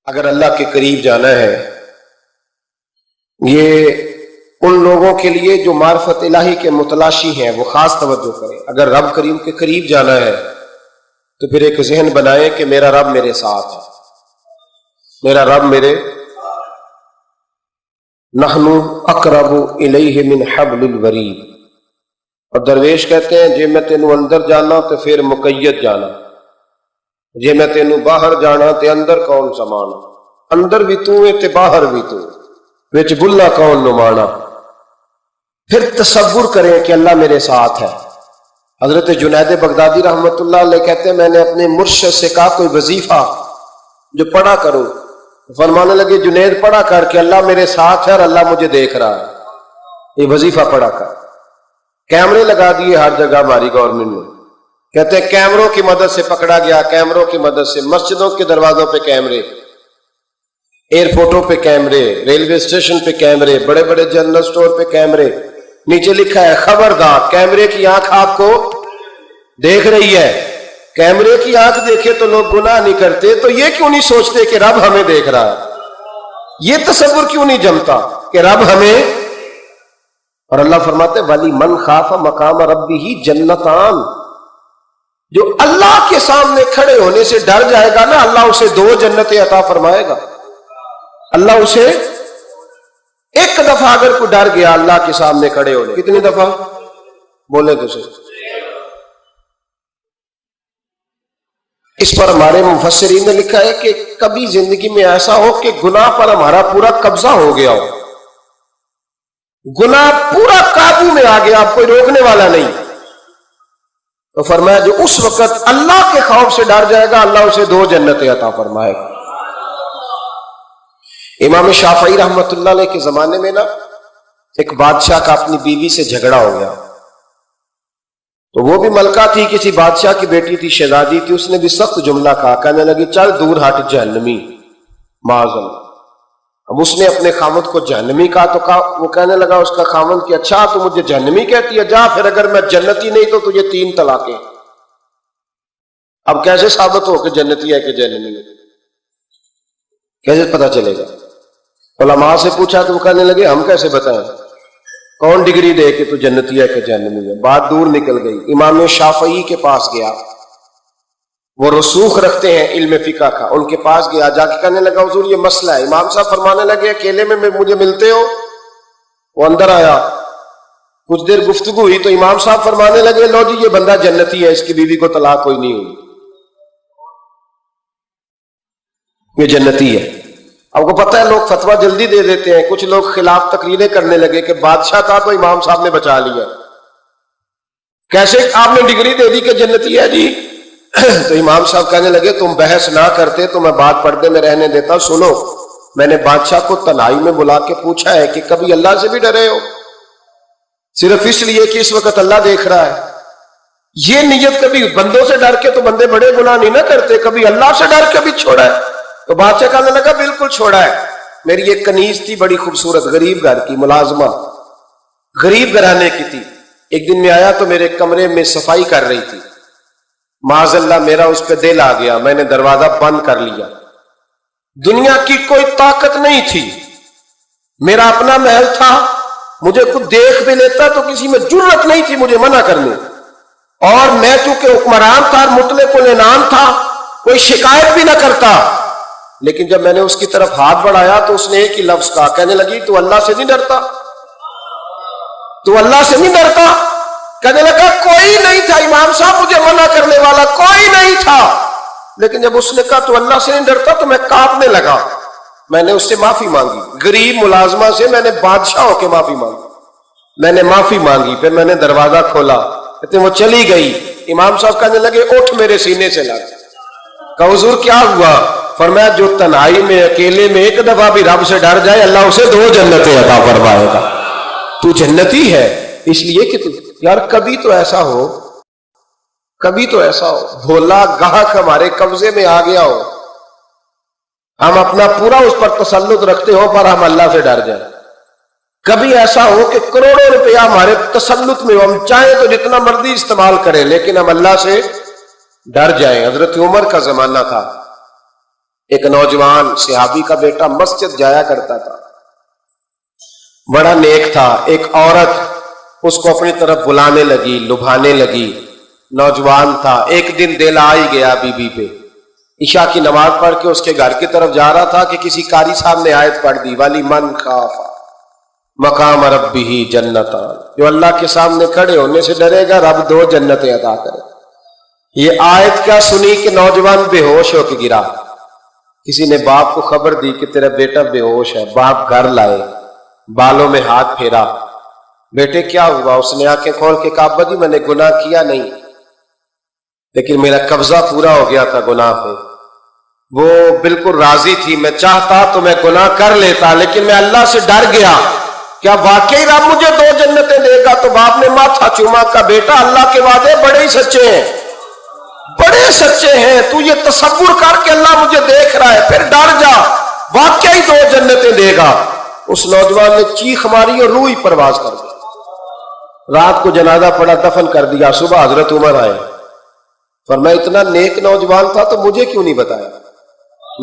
اگر اللہ کے قریب جانا ہے، یہ ان لوگوں کے لیے جو معرفت الہی کے متلاشی ہیں، وہ خاص توجہ کریں۔ اگر رب کریم کے قریب جانا ہے تو پھر ایک ذہن بنائیں کہ میرا رب میرے ساتھ ہے، میرا رب میرے نحن اقرب الیہ من حبل الورید۔ اور درویش کہتے ہیں جے میں تینوں اندر جانا تو پھر مقید جانا، جے میں تینوں باہر جانا تے اندر کون سمانا، اندر بھی تو ہے تے باہر بھی تو، وچ بلا کون نمانا۔ پھر تصور کریں کہ اللہ میرے ساتھ ہے۔ حضرت جنید بغدادی رحمۃ اللہ علیہ کہتے ہیں میں نے اپنے مرشد سے کہا کوئی وظیفہ جو پڑھا کرو، فرمانے لگے جنید پڑھا کر کے اللہ میرے ساتھ ہے اور اللہ مجھے دیکھ رہا ہے، یہ وظیفہ پڑھا کر۔ کیمرے لگا دیے ہر جگہ ہماری گورنمنٹ نے، کہتے ہیں کیمروں کی مدد سے پکڑا گیا، کیمروں کی مدد سے مسجدوں کے دروازوں پہ کیمرے، ایئرپورٹوں پہ کیمرے، ریلوے اسٹیشن پہ کیمرے، بڑے بڑے جنرل سٹور پہ کیمرے، نیچے لکھا ہے خبردار کیمرے کی آنکھ آپ کو دیکھ رہی ہے۔ کیمرے کی آنکھ دیکھے تو لوگ گناہ نہیں کرتے، تو یہ کیوں نہیں سوچتے کہ رب ہمیں دیکھ رہا ہے؟ یہ تصور کیوں نہیں جمتا کہ رب ہمیں؟ اور اللہ فرماتے ولی من خاف مقام ربہ جنتان، جو اللہ کے سامنے کھڑے ہونے سے ڈر جائے گا نا، اللہ اسے 2 جنتیں عطا فرمائے گا۔ اللہ اسے ایک دفعہ اگر کوئی ڈر گیا اللہ کے سامنے کھڑے ہونے، کتنی دفعہ بولے تو صحیح؟ اس پر ہمارے مفسرین نے لکھا ہے کہ کبھی زندگی میں ایسا ہو کہ گناہ پر ہمارا پورا قبضہ ہو گیا ہو، گناہ پورا قابو میں آ گیا، اب کوئی روکنے والا نہیں، تو فرمایا جو اس وقت اللہ کے خوف سے ڈر جائے گا اللہ اسے 2 جنتیں عطا فرمائے گا۔ امام شافعی رحمۃ اللہ علیہ کے زمانے میں نا ایک بادشاہ کا اپنی بیوی سے جھگڑا ہو گیا، تو وہ بھی ملکہ تھی، کسی بادشاہ کی بیٹی تھی، شہزادی تھی، اس نے بھی سخت جملہ کہا، کہنے لگی چل دور ہٹ جہنمی معاذ اللہ۔ اب اس نے اپنے خاوند کو جہنمی کہا تو وہ کہنے لگا اس کا خاوند کہ اچھا تو مجھے جہنمی کہتی ہے، جا پھر اگر میں جنتی نہیں تو تجھے 3 طلاقیں۔ اب کیسے ثابت ہو کہ جنتی ہے کہ جہنمی ہے؟ کیسے پتہ چلے گا؟ علماء سے پوچھا تو وہ کہنے لگے ہم کیسے بتائیں، کون ڈگری دے کہ تو جنتی ہے کہ جہنمی ہے؟ بات دور نکل گئی۔ امام شافعی کے پاس گیا، وہ رسوخ رکھتے ہیں علم فقہ کا، ان کے پاس گیا، جا کے کہنے لگا حضور یہ مسئلہ ہے۔ امام صاحب فرمانے لگے اکیلے میں مجھے ملتے ہو؟ وہ اندر آیا، کچھ دیر گفتگو ہوئی تو امام صاحب فرمانے لگے لو جی یہ بندہ جنتی ہے، اس کی بیوی کو طلاق کوئی نہیں ہوئی، یہ جنتی ہے۔ آپ کو پتہ ہے لوگ فتویٰ جلدی دے دیتے ہیں، کچھ لوگ خلاف تقریریں کرنے لگے کہ بادشاہ تھا تو امام صاحب نے بچا لیا، کیسے آپ نے ڈگری دے دی کہ جنتی ہے جی؟ تو امام صاحب کہنے لگے تم بحث نہ کرتے تو میں بات پردے میں رہنے دیتا۔ سنو، میں نے بادشاہ کو تنہائی میں بلا کے پوچھا ہے کہ کبھی اللہ سے بھی ڈرے ہو؟ صرف اس لیے کہ اس وقت اللہ دیکھ رہا ہے۔ یہ نیت کبھی بندوں سے ڈر کے تو بندے بڑے گناہ نہیں نہ کرتے، کبھی اللہ سے ڈر کے بھی چھوڑا ہے؟ تو بادشاہ کہنے لگا بالکل چھوڑا ہے۔ میری ایک کنیز تھی بڑی خوبصورت، غریب گھر کی ملازمہ، غریب گھرانے کی تھی، ایک دن میں آیا تو میرے کمرے میں صفائی کر رہی تھی، معاذ اللہ میرا اس پہ دل آ گیا، میں نے دروازہ بند کر لیا۔ دنیا کی کوئی طاقت نہیں تھی، میرا اپنا محل تھا، مجھے خود دیکھ بھی لیتا تو کسی میں جرت نہیں تھی مجھے منع کرنے، اور میں چونکہ حکمران تھا، مطلق العنان تھا، کوئی شکایت بھی نہ کرتا۔ لیکن جب میں نے اس کی طرف ہاتھ بڑھایا تو اس نے ایک ہی لفظ کہا، کہنے لگی تو اللہ سے نہیں ڈرتا؟ تو اللہ سے نہیں ڈرتا؟ کہنے لگا کوئی نہیں تھا امام صاحب مجھے منع کرنے والا، کوئی نہیں تھا۔ لیکن جب اس نے کہا تو اللہ سے نہیں ڈرتا تو میں کانپنے لگا، میں نے اس سے معافی مانگی، غریب ملازمہ سے میں نے بادشاہ ہو کے معافی مانگی، میں نے معافی مانگی، پھر میں نے دروازہ کھولا، کہتے وہ چلی گئی۔ امام صاحب کہنے لگے اٹھ میرے سینے سے لگ۔ کہا حضور کیا ہوا؟ فرمایا جو تنہائی میں اکیلے میں ایک دفعہ بھی رب سے ڈر جائے اللہ اسے 2 جنتیں عطا فرمائے گا۔ تو جنتی ہے اس لیے کہ یار کبھی تو ایسا ہو، کبھی تو ایسا ہو بھولا گاہک ہمارے قبضے میں آ گیا ہو، ہم اپنا پورا اس پر تسلط رکھتے ہو پر ہم اللہ سے ڈر جائیں۔ کبھی ایسا ہو کہ کروڑوں روپیہ ہمارے تسلط میں ہو، ہم چاہیں تو جتنا مرضی استعمال کریں لیکن ہم اللہ سے ڈر جائیں۔ حضرت عمر کا زمانہ تھا، ایک نوجوان صحابی کا بیٹا مسجد جایا کرتا تھا، بڑا نیک تھا. ایک عورت اس کو اپنی طرف بلانے لگی، لبھانے لگی. نوجوان تھا، ایک دن دل آ ہی گیا بی بی پہ. عشاء کی نماز پڑھ کے اس کے گھر کی طرف جا رہا تھا کہ کسی قاری صاحب نے آیت پڑھ دی، ولی من خاف مقام ربہ جنتان، جو اللہ کے سامنے کھڑے ہونے سے ڈرے گا رب 2 جنتیں عطا کرے. یہ آیت کیا سنی کہ نوجوان بے ہوش ہو کے گرا. کسی نے باپ کو خبر دی کہ تیرا بیٹا بے ہوش ہے. باپ گھر لائے، بالوں میں ہاتھ پھیرا، بیٹے کیا ہوا؟ اس نے آنکھیں کھول کے کہا ابا جی میں نے گناہ کیا نہیں، لیکن میرا قبضہ پورا ہو گیا تھا گناہ پہ. وہ بالکل راضی تھی، میں چاہتا تو میں گناہ کر لیتا، لیکن میں اللہ سے ڈر گیا. کیا واقعی رب مجھے 2 جنتیں دے گا؟ تو باپ نے ماتھا چوما کا بیٹا اللہ کے وعدے بڑے ہی سچے ہیں، بڑے سچے ہیں. تو یہ تصور کر کے اللہ مجھے دیکھ رہا ہے، پھر ڈر جا، واقعی 2 جنتیں دے گا. اس نوجوان نے چیخ ماری اور روح ہی پرواز کر دی. رات کو جنازہ پڑا، دفن کر دیا. صبح حضرت عمر آئے، فرمایا اتنا نیک نوجوان تھا تو مجھے کیوں نہیں بتایا؟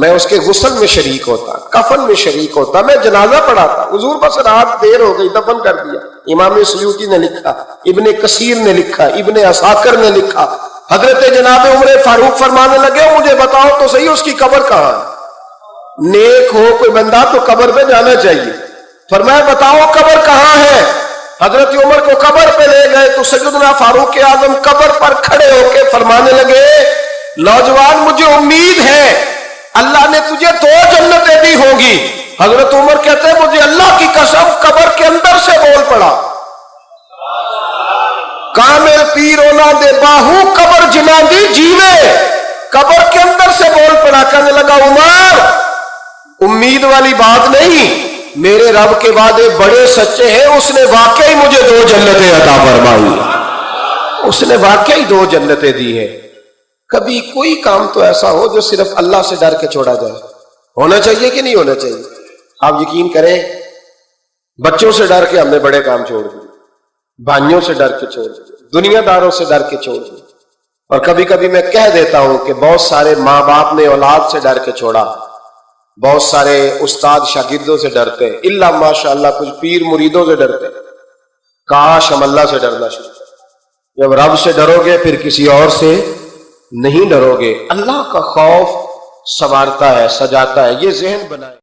میں اس کے غسل میں شریک ہوتا، کفن میں شریک ہوتا، میں جنازہ پڑھاتا. حضور بس رات دیر ہو گئی، دفن کر دیا. امام سیوطی نے لکھا، ابن کثیر نے لکھا، ابن عساکر نے لکھا. حضرت جناب عمر فاروق فرمانے لگے مجھے بتاؤ تو صحیح اس کی قبر کہاں ہے؟ نیک ہو کوئی بندہ تو قبر پہ جانا چاہیے. فرمایا بتاؤ قبر کہاں ہے؟ حضرت عمر کو قبر پہ لے گئے تو سیدنا فاروق اعظم قبر پر کھڑے ہو کے فرمانے لگے نوجوان مجھے امید ہے اللہ نے تجھے 2 جنتیں دی ہوں گی. حضرت عمر کہتے ہیں مجھے اللہ کی قسم قبر کے اندر سے بول پڑا کامل پیرونا دے باہو قبر جنا دی جیوے. قبر کے اندر سے بول پڑا، کہنے لگا عمر امید والی بات نہیں، میرے رب کے وعدے بڑے سچے ہیں. اس نے واقعی مجھے 2 جنتیں عطا فرمائی، اس نے واقعی 2 جنتیں دی ہیں. کبھی کوئی کام تو ایسا ہو جو صرف اللہ سے ڈر کے چھوڑا جائے. ہونا چاہیے کہ نہیں ہونا چاہیے؟ آپ یقین کریں بچوں سے ڈر کے ہم نے بڑے کام چھوڑ دیے، بھائیوں سے ڈر کے چھوڑ دیے، دنیا داروں سے ڈر کے چھوڑ دیے. اور کبھی کبھی میں کہہ دیتا ہوں کہ بہت سارے ماں باپ نے اولاد سے ڈر کے چھوڑا، بہت سارے استاد شاگردوں سے ڈرتے، الا ماشاء اللہ کچھ پیر مریدوں سے ڈرتے. کاش ہم اللہ سے ڈرنا شروع کریں. جب رب سے ڈرو گے پھر کسی اور سے نہیں ڈرو گے. اللہ کا خوف سنوارتا ہے، سجاتا ہے. یہ ذہن بنائے.